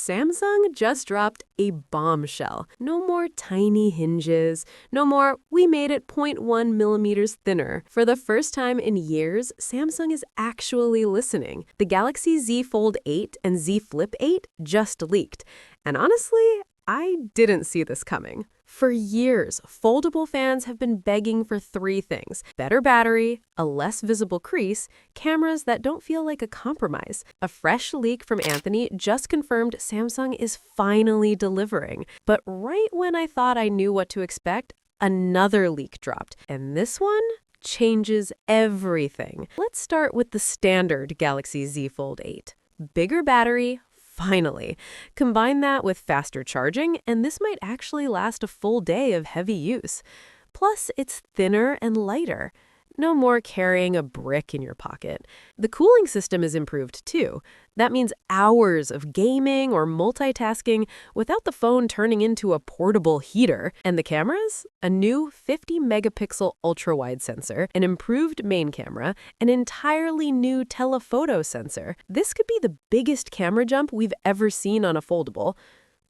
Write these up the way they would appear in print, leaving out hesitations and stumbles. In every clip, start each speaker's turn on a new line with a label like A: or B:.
A: Samsung just dropped a bombshell. No more tiny hinges. No more, we made it 0.1 millimeters thinner. For the first time in years, Samsung is actually listening. The Galaxy Z Fold 8 and Z Flip 8 just leaked. And honestly, I didn't see this coming. For years, foldable fans have been begging for three things: better battery, a less visible crease, cameras that don't feel like a compromise. A fresh leak from Anthony just confirmed Samsung is finally delivering. But right when I thought I knew what to expect, another leak dropped. And this one changes everything. Let's start with the standard Galaxy Z Fold 8. Bigger battery. Finally. Combine that with faster charging, and this might actually last a full day of heavy use. Plus, it's thinner and lighter. No more carrying a brick in your pocket. The cooling system is improved too. That means hours of gaming or multitasking without the phone turning into a portable heater. And the cameras? A new 50-megapixel ultra-wide sensor, an improved main camera, an entirely new telephoto sensor. This could be the biggest camera jump we've ever seen on a foldable.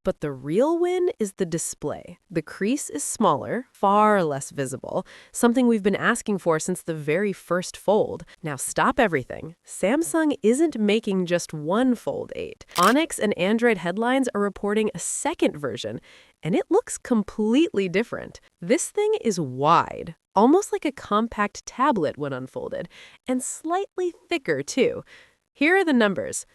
A: But the real win is the display. The crease is smaller, far less visible, something we've been asking for since the very first Fold. Now stop everything. Samsung isn't making just one Fold 8. Onyx and Android headlines are reporting a second version, and it looks completely different. This thing is wide, almost like a compact tablet when unfolded, and slightly thicker too. Here are the numbers.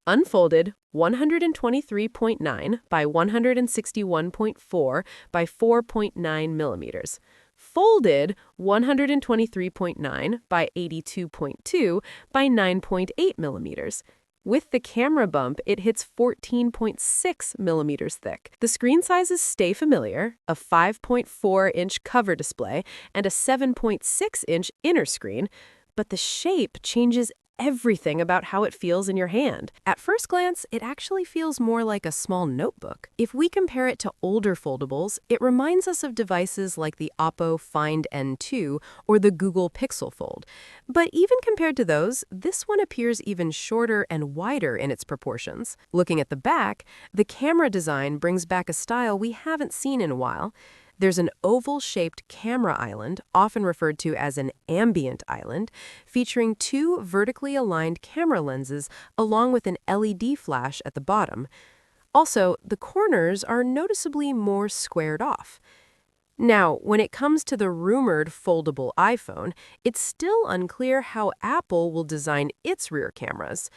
A: Unfolded, 123.9 by 161.4 by 4.9 millimeters. Folded, 123.9 by 82.2 by 9.8 millimeters. With the camera bump, it hits 14.6 millimeters thick. The screen sizes stay familiar: a 5.4-inch cover display and a 7.6-inch inner screen, but the shape changes everything about how it feels in your hand. At first glance, it actually feels more like a small notebook. If we compare it to older foldables, it reminds us of devices like the Oppo Find N2 or the Google Pixel Fold. But even compared to those, this one appears even shorter and wider in its proportions. Looking at the back, the camera design brings back a style we haven't seen in a while. There's an oval-shaped camera island, often referred to as an ambient island, featuring two vertically aligned camera lenses along with an LED flash at the bottom. Also, the corners are noticeably more squared off. Now, when it comes to the rumored foldable iPhone, it's still unclear how Apple will design its rear cameras.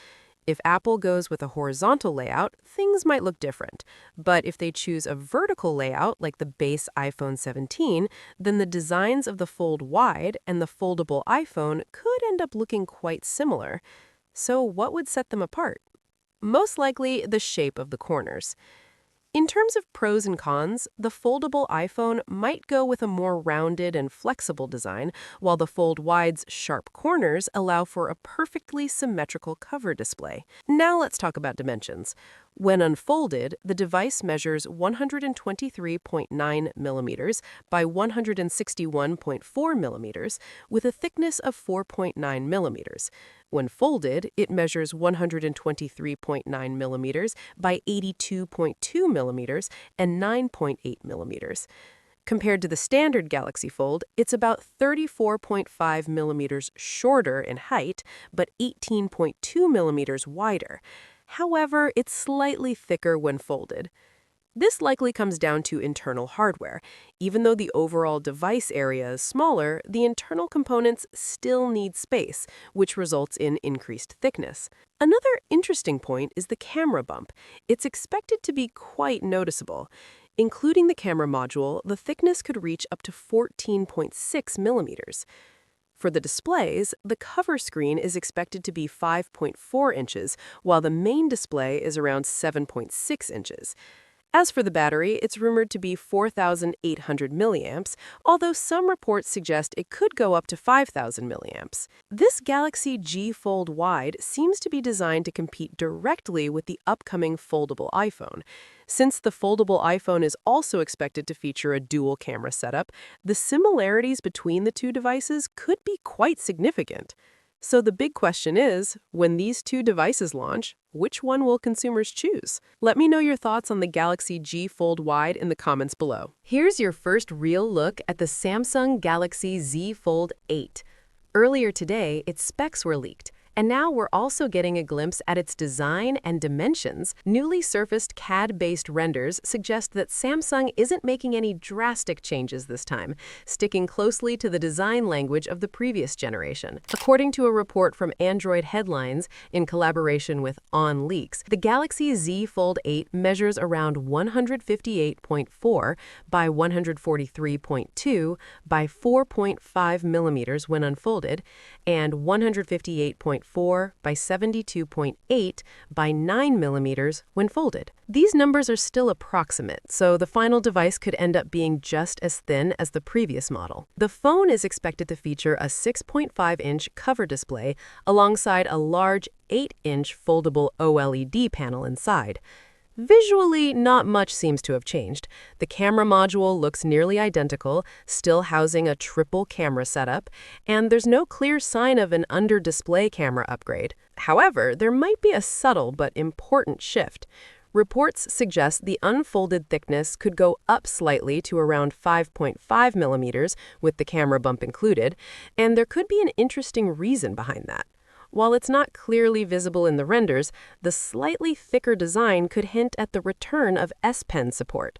A: If Apple goes with a horizontal layout, things might look different. But if they choose a vertical layout like the base iPhone 17, then the designs of the Fold Wide and the foldable iPhone could end up looking quite similar. So what would set them apart? Most likely the shape of the corners. In terms of pros and cons, the foldable iPhone might go with a more rounded and flexible design, while the Fold Wide's sharp corners allow for a perfectly symmetrical cover display. Now let's talk about dimensions. When unfolded, the device measures 123.9 millimeters by 161.4 millimeters with a thickness of 4.9 millimeters. When folded, it measures 123.9 millimeters by 82.2 millimeters and 9.8 millimeters. Compared to the standard Galaxy Fold, it's about 34.5 millimeters shorter in height, but 18.2 millimeters wider. However, it's slightly thicker when folded. This likely comes down to internal hardware. Even though the overall device area is smaller, the internal components still need space, which results in increased thickness. Another interesting point is the camera bump. It's expected to be quite noticeable. Including the camera module, the thickness could reach up to 14.6 millimeters. For the displays, the cover screen is expected to be 5.4 inches, while the main display is around 7.6 inches. As for the battery, it's rumored to be 4,800 milliamps, although some reports suggest it could go up to 5,000 milliamps. This Galaxy G Fold Wide seems to be designed to compete directly with the upcoming foldable iPhone. Since the foldable iPhone is also expected to feature a dual camera setup, the similarities between the two devices could be quite significant. So the big question is, when these two devices launch, which one will consumers choose? Let me know your thoughts on the Galaxy G Fold Wide in the comments below. Here's your first real look at the Samsung Galaxy Z Fold 8. Earlier today, its specs were leaked. And now we're also getting a glimpse at its design and dimensions. Newly surfaced CAD-based renders suggest that Samsung isn't making any drastic changes this time, sticking closely to the design language of the previous generation. According to a report from Android Headlines, in collaboration with On Leaks, the Galaxy Z Fold 8 measures around 158.4 by 143.2 by 4.5 millimeters when unfolded, and 158.4 by 72.8 by 9 millimeters when folded. These numbers are still approximate, so the final device could end up being just as thin as the previous model. The phone is expected to feature a 6.5-inch cover display alongside a large 8-inch foldable OLED panel inside. Visually, not much seems to have changed. The camera module looks nearly identical, still housing a triple camera setup, and there's no clear sign of an under-display camera upgrade. However, there might be a subtle but important shift. Reports suggest the unfolded thickness could go up slightly to around 5.5 millimeters with the camera bump included, and there could be an interesting reason behind that. While it's not clearly visible in the renders, the slightly thicker design could hint at the return of S Pen support.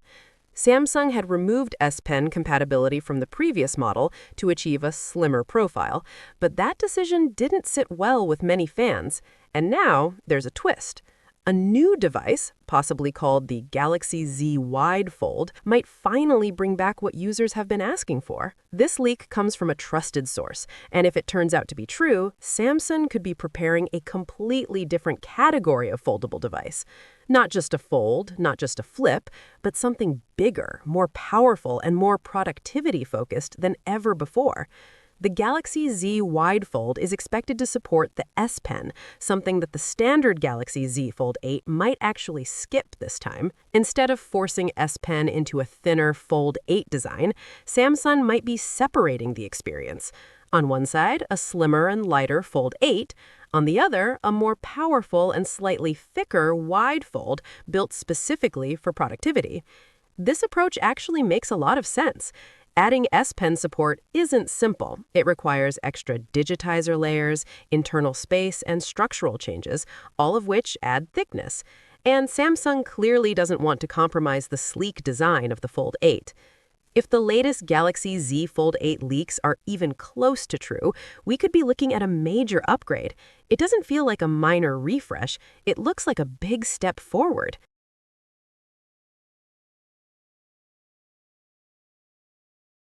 A: Samsung had removed S Pen compatibility from the previous model to achieve a slimmer profile, but that decision didn't sit well with many fans. And now there's a twist. A new device, possibly called the Galaxy Z Wide Fold, might finally bring back what users have been asking for. This leak comes from a trusted source, and if it turns out to be true, Samsung could be preparing a completely different category of foldable device. Not just a fold, not just a flip, but something bigger, more powerful, and more productivity-focused than ever before. The Galaxy Z Wide Fold is expected to support the S Pen, something that the standard Galaxy Z Fold 8 might actually skip this time. Instead of forcing S Pen into a thinner Fold 8 design, Samsung might be separating the experience. On one side, a slimmer and lighter Fold 8. On the other, a more powerful and slightly thicker Wide Fold built specifically for productivity. This approach actually makes a lot of sense. Adding S Pen support isn't simple. It requires extra digitizer layers, internal space, and structural changes, all of which add thickness. And Samsung clearly doesn't want to compromise the sleek design of the Fold 8. If the latest Galaxy Z Fold 8 leaks are even close to true, we could be looking at a major upgrade. It doesn't feel like a minor refresh. It looks like a big step forward.